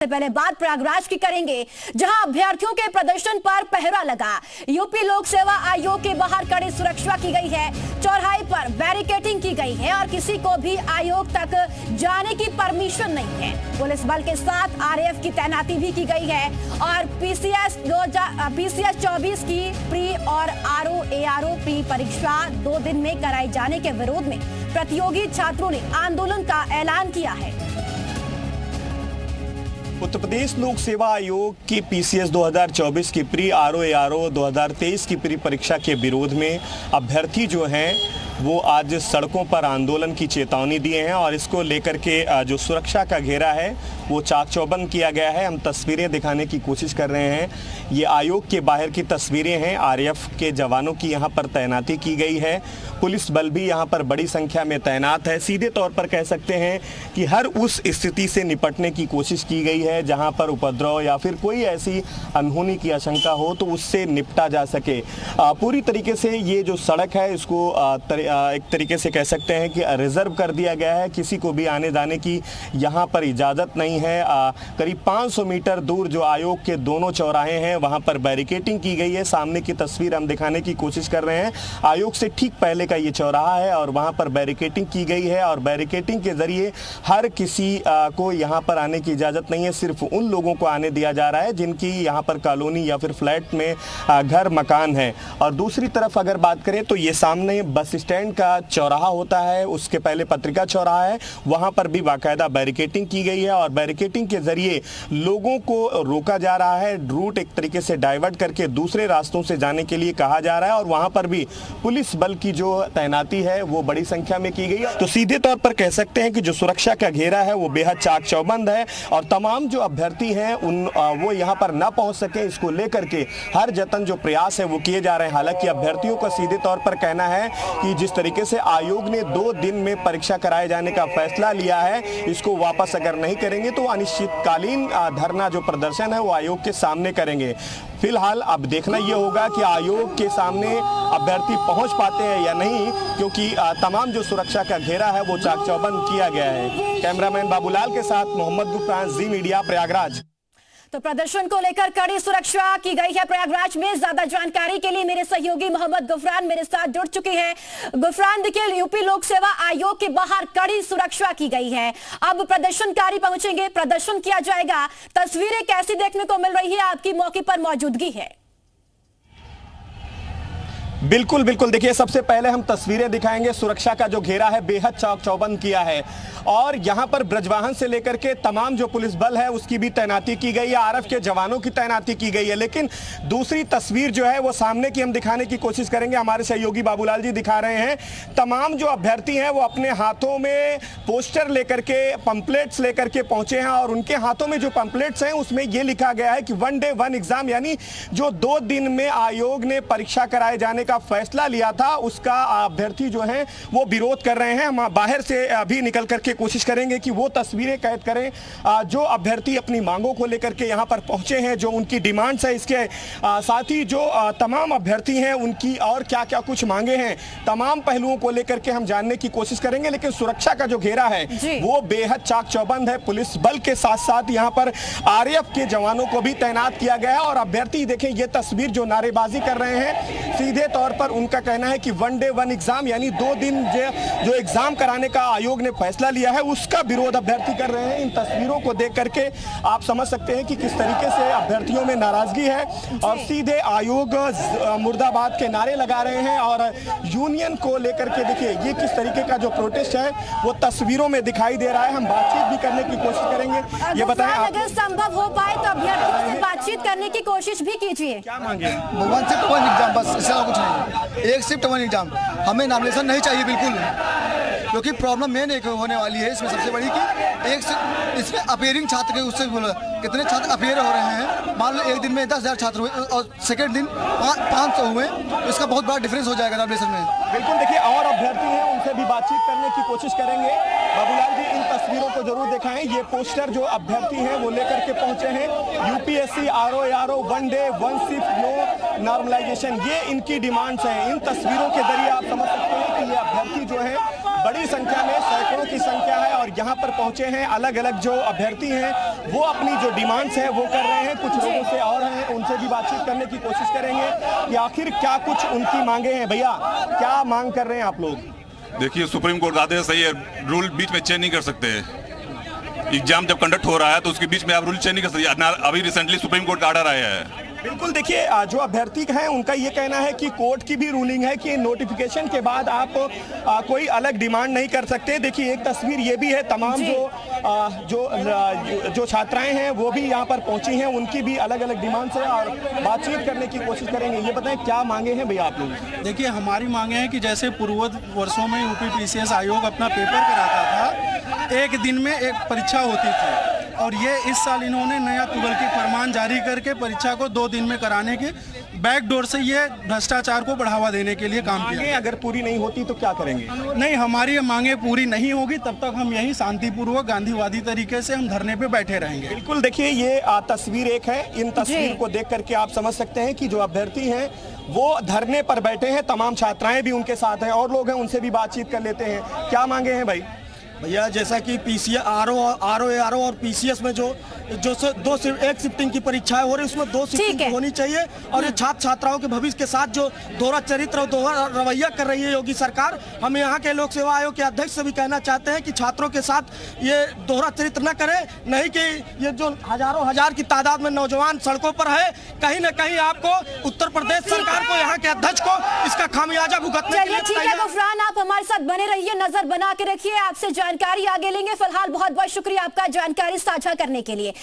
पहले बात प्रयागराज की करेंगे, जहां अभ्यर्थियों के प्रदर्शन पर पहरा लगा। यूपी लोक सेवा आयोग के बाहर कड़ी सुरक्षा की गई है, चौराहे पर बैरिकेडिंग की गई है और किसी को भी आयोग तक जाने की परमिशन नहीं है। पुलिस बल के साथ आरएएफ की तैनाती भी की गई है और पीसीएस 24 की प्री और आरओ प्री परीक्षा 2 दिन में कराए जाने के विरोध में प्रतियोगी छात्रों ने आंदोलन का ऐलान किया है। उत्तर प्रदेश लोक सेवा आयोग की पीसीएस 2024 की प्री आरओ 2023 की प्री परीक्षा के विरोध में अभ्यर्थी जो हैं वो आज सड़कों पर आंदोलन की चेतावनी दिए हैं और इसको लेकर के जो सुरक्षा का घेरा है वो चाक चौबंद किया गया है। हम तस्वीरें दिखाने की कोशिश कर रहे हैं। ये आयोग के बाहर की तस्वीरें हैं। आरएएफ के जवानों की यहाँ पर तैनाती की गई है। पुलिस बल भी यहाँ पर बड़ी संख्या में तैनात है। सीधे तौर पर कह सकते हैं कि हर उस स्थिति से निपटने की कोशिश की गई है जहाँ पर उपद्रव या फिर कोई ऐसी अनहोनी की आशंका हो तो उससे निपटा जा सके। पूरी तरीके से ये जो सड़क है इसको एक तरीके से कह सकते हैं कि रिजर्व कर दिया गया है। किसी को भी आने जाने की यहाँ पर इजाज़त नहीं है। करीब 500 मीटर दूर जो आयोग के दोनों चौराहे हैं वहाँ पर बैरिकेडिंग की गई है। सामने की तस्वीर हम दिखाने की कोशिश कर रहे हैं। आयोग से ठीक पहले का ये चौराहा है और वहाँ पर बैरिकेडिंग की गई है और बैरिकेडिंग के जरिए हर किसी को यहाँ पर आने की इजाज़त नहीं है। सिर्फ उन लोगों को आने दिया जा रहा है जिनकी यहाँ पर कॉलोनी या फिर फ्लैट में घर मकान है। और दूसरी तरफ अगर बात करें तो ये सामने बस स्टैंड का चौराहा होता है, उसके पहले पत्रिका चौराहा है, वहाँ पर भी बाकायदा बैरिकेडिंग की गई है और बैरिकेडिंग के जरिए लोगों को रोका जा रहा है। रूट एक तरीके से डाइवर्ट करके दूसरे रास्तों से जाने के लिए कहा जा रहा है और वहाँ पर भी पुलिस बल की जो तैनाती है वो बड़ी संख्या में की गई है। तो सीधे तौर पर कह सकते हैं कि जो सुरक्षा का घेरा है वो बेहद चाक चौबंद है और तमाम जो अभ्यर्थी हैं वो यहाँ पर ना पहुँच सके इसको लेकर के हर जतन जो प्रयास है वो किए जा रहे हैं। हालांकि अभ्यर्थियों का सीधे तौर पर कहना है कि जिस तरीके से आयोग ने 2 दिन में परीक्षा कराए जाने का फैसला लिया है इसको वापस अगर नहीं करेंगे तो अनिश्चितकालीन धरना जो प्रदर्शन है वो आयोग के सामने करेंगे। फिलहाल अब देखना ये होगा कि आयोग के सामने अभ्यर्थी पहुंच पाते हैं या नहीं, क्योंकि तमाम जो सुरक्षा का घेरा है वो चाक चौबंद किया गया है। कैमरामैन बाबूलाल के साथ मोहम्मद गुफरान, जी मीडिया, प्रयागराज। तो प्रदर्शन को लेकर कड़ी सुरक्षा की गई है प्रयागराज में। ज्यादा जानकारी के लिए मेरे सहयोगी मोहम्मद गुफरान मेरे साथ जुड़ चुके हैं। गुफरान, देखिए यूपी लोक सेवा आयोग के बाहर कड़ी सुरक्षा की गई है। अब प्रदर्शनकारी पहुंचेंगे, प्रदर्शन किया जाएगा। तस्वीरें कैसी देखने को मिल रही है, आपकी मौके पर मौजूदगी है? बिल्कुल बिल्कुल, देखिए सबसे पहले हम तस्वीरें दिखाएंगे। सुरक्षा का जो घेरा है बेहद चाक चौबंद किया है और यहाँ पर ब्रजवाहन से लेकर के तमाम जो पुलिस बल है उसकी भी तैनाती की गई है। आरएएफ के जवानों की तैनाती की गई है। लेकिन दूसरी तस्वीर जो है वो सामने की हम दिखाने की कोशिश करेंगे। हमारे सहयोगी बाबूलाल जी दिखा रहे हैं। तमाम जो अभ्यर्थी हैं वो अपने हाथों में पोस्टर लेकर के, पंपलेट्स लेकर के पहुंचे हैं और उनके हाथों में जो पंपलेट्स हैं उसमें ये लिखा गया है कि 1 डे 1 एग्जाम, यानी जो 2 दिन में आयोग ने परीक्षा कराए जाने का फैसला लिया था उसका अभ्यर्थी जो हैं वो विरोध कर रहे हैं। हम बाहर से अभी निकल करके कोशिश करेंगे कि वो तस्वीरें कैद करें जो अभ्यर्थी अपनी मांगों को लेकर के यहाँ पर पहुंचे हैं, जो उनकी डिमांड्स है। इसके साथ ही जो तमाम अभ्यर्थी हैं उनकी और क्या क्या कुछ मांगे हैं, तमाम पहलुओं को लेकर के हम जानने की कोशिश करेंगे। लेकिन सुरक्षा का जो घेरा है वो बेहद चाक चौबंद है। पुलिस बल के साथ साथ यहाँ पर आरएएफ के जवानों को भी तैनात किया गया है और अभ्यर्थी देखें ये तस्वीर जो नारेबाजी कर रहे हैं, सीधे तौर पर उनका कहना है कि 1 डे 1 एग्जाम, यानी 2 दिन जो एग्जाम कराने का आयोग ने फैसला लिया है उसका विरोध अभ्यर्थी कर रहे हैं। इन तस्वीरों को देख करके आप समझ सकते हैं कि किस तरीके से अभ्यर्थियों में नाराजगी है और सीधे आयोग मुर्दाबाद के नारे लगा रहे हैं और यूनियन को लेकर के देखिए ये किस तरीके का जो प्रोटेस्ट है वो तस्वीरों में दिखाई दे रहा है। हम बातचीत भी करने की कोशिश करेंगे। ये बताएं, अगर संभव हो पाए तो अभ्यर्थियों से बातचीत करने की कोशिश भी कीजिए। क्या मांगे? 1 शिफ्ट 1 एग्जाम, बस इससे कुछ नहीं। 1 शिफ्ट 1 एग्जाम, हमें नॉमिनेशन नहीं चाहिए बिल्कुल, क्योंकि प्रॉब्लम मेन एक होने वाली है इसमें सबसे बड़ी कि इसमें अपेयरिंग छात्र के उससे कितने छात्र अपेयर हो रहे हैं। मान लो एक दिन में 10,000 छात्र हुए और सेकेंड दिन 500 हुए, तो इसका बहुत बड़ा डिफरेंस हो जाएगा नॉमिनेशन में। बिल्कुल, देखिए और अभ्यर्थी हैं उनसे भी बातचीत करने की कोशिश करेंगे। बाबूलाल जी इन तस्वीरों को जरूर दिखाएं। ये पोस्टर जो अभ्यर्थी हैं वो लेकर के पहुंचे हैं। UPSC RO 1 day 1 shift no normalisation, ये इनकी डिमांड्स हैं। इन तस्वीरों के जरिए आप समझ सकते हैं कि ये अभ्यर्थी जो है बड़ी संख्या में, सैकड़ों की संख्या है और यहाँ पर पहुंचे हैं। अलग अलग जो अभ्यर्थी हैं वो अपनी जो डिमांड्स है वो कर रहे हैं। कुछ लोगों से और हैं, उनसे भी बातचीत करने की कोशिश करेंगे कि आखिर क्या कुछ उनकी मांगे हैं। भैया, क्या मांग कर रहे हैं आप लोग? देखिए, सुप्रीम कोर्ट का आदेश सही है, रूल बीच में चेंज नहीं कर सकते। एग्जाम जब कंडक्ट हो रहा है तो उसके बीच में आप रूल चेंज नहीं कर सकते। अभी रिसेंटली सुप्रीम कोर्ट का ऑर्डर आया है। बिल्कुल, देखिए जो अभ्यर्थी हैं उनका ये कहना है कि कोर्ट की भी रूलिंग है कि नोटिफिकेशन के बाद आप कोई अलग डिमांड नहीं कर सकते। देखिए, एक तस्वीर ये भी है, तमाम जो छात्राएं हैं वो भी यहाँ पर पहुंची हैं, उनकी भी अलग अलग डिमांड्स है और बातचीत करने की कोशिश करेंगे। ये बताएं क्या मांगे हैं भैया आप लोग? देखिए, हमारी मांगे हैं कि जैसे पूर्व वर्षों में यूपी पीसीएस आयोग अपना पेपर कराता था, एक दिन में एक परीक्षा होती थी, और ये इस साल इन्होंने नया तुगलकी फरमान जारी करके परीक्षा को 2 दिन में कराने के बैकडोर से ये भ्रष्टाचार को बढ़ावा देने के लिए काम किया। अगर पूरी नहीं होती तो क्या करेंगे? नहीं, हमारी ये मांगे पूरी नहीं होगी तब तक हम यही शांतिपूर्वक गांधीवादी तरीके से हम धरने पे बैठे रहेंगे। बिल्कुल, देखिए ये तस्वीर एक है। इन तस्वीर को देख करके आप समझ सकते हैं कि जो अभ्यर्थी हैं वो धरने पर बैठे हैं, तमाम छात्राएं भी उनके साथ हैं और लोग हैं, उनसे भी बातचीत कर लेते हैं। क्या मांगे हैं भाई? भैया, जैसा कि पीसीएस आरओ और पीसीएस में जो एक शिफ्टिंग की परीक्षाएं हो रही है उसमें 2 शिफ्टिंग होनी चाहिए। और ये छात्र छात्राओं के भविष्य के साथ जो दोहरा चरित्र और दोहरा रवैया कर रही है योगी सरकार, हम यहाँ के लोक सेवा आयोग के अध्यक्ष से भी कहना चाहते हैं कि छात्रों के साथ ये दोहरा चरित्र न करें, नहीं कि ये जो हजारों हजार की तादाद में नौजवान सड़कों पर है, कहीं न कहीं आपको उत्तर प्रदेश सरकार को, यहाँ के अध्यक्ष को इसका खामियाजा भुगतने के लिए चलिए, गफरान, आप हमारे साथ बने रहिए, नजर बना के रखिए, आपसे जानकारी आगे लेंगे। फिलहाल बहुत बहुत शुक्रिया आपका जानकारी साझा करने के लिए।